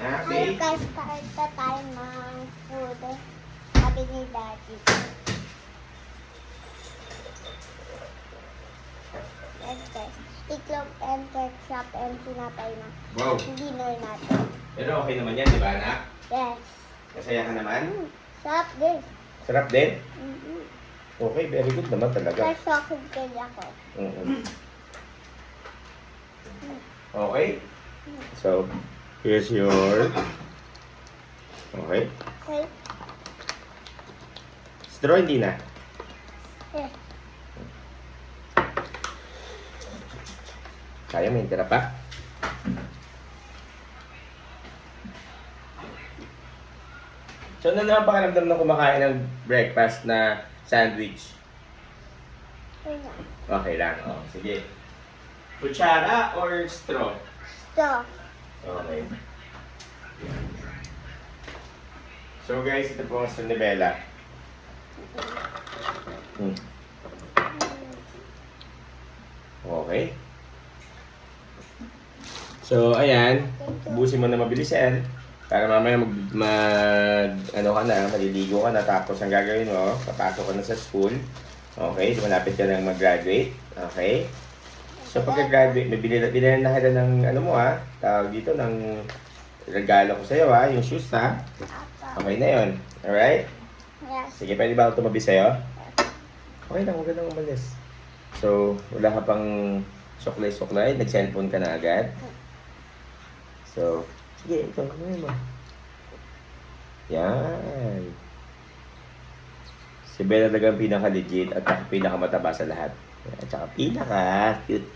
Okay? Guys, kain na tayo ng food. Sabi ni Daddy. Yes, guys. Itlog and ketchup and tinapay na. Wow. Dinner natin. Pero okay naman yan, di ba, anak? Yes. Masaya ka naman? Sarap din. Sarap din? Mm-hmm. Okay, very good naman talaga. Kasi chocolate cake ako. Okay? So, here's your... Okay. Okay? Straw hindi na. Yes. Kaya may tira pa? So, ano naman pakiramdam ng kumakain ng breakfast na sandwich? Okay na. Okay lang. Oh, sige. Kutsara or straw? So, Okay. So guys, ito po ang straw ni Bella. Okay. So, ayan. Ubusin mo na mabilis yan. Para mamaya ano ka na, maliligo ka na. Tapos ang gagawin mo, papasok ka na sa school. Okay, malapit ka nang mag-graduate. Okay. So pagka-graduate, may bilhin na kita ng ano mo tawag dito ng regalo ko sa'yo yung shoes Okay na yun. Alright? yes. Sige, pwede ba ako tumabi sa'yo? Okay lang, huwag ka nang umalis. So, wala ka pang suklay-suklay, nag-cellphone ka na agad. So, sige, ito, ano mo? Yan. Si Bella talagang pinaka-legit at pinaka-mataba sa lahat. At saka pinaka-cute.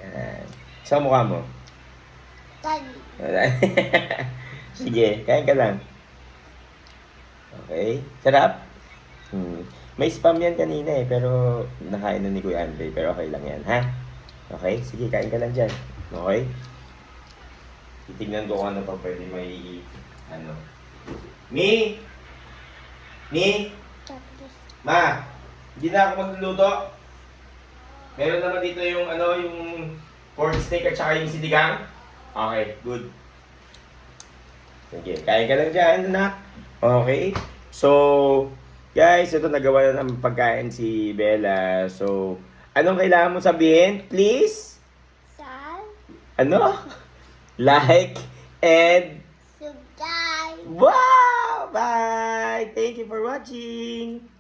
Yan. Saan mukha mo? Daddy. Sige, kain ka lang. Okay. Sarap? May spam yan kanina pero nakain na ni Kuya Andre. Pero okay lang yan, ha? Okay? Sige, kain ka lang dyan. Okay? Titignan ko kung ano pa pwede may, Mi! Ma! Hindi na ako magluluto. Meron naman dito yung, yung pork steak at saka yung sinigang. Okay, good. Sige, kain ka lang dyan, anak. Okay. So, guys, ito nagawa na ng pagkain si Bella. So, anong kailangan mo sabihin? Please? Sal. Ano? Like and... Subscribe. Wow! Bye! Thank you for watching!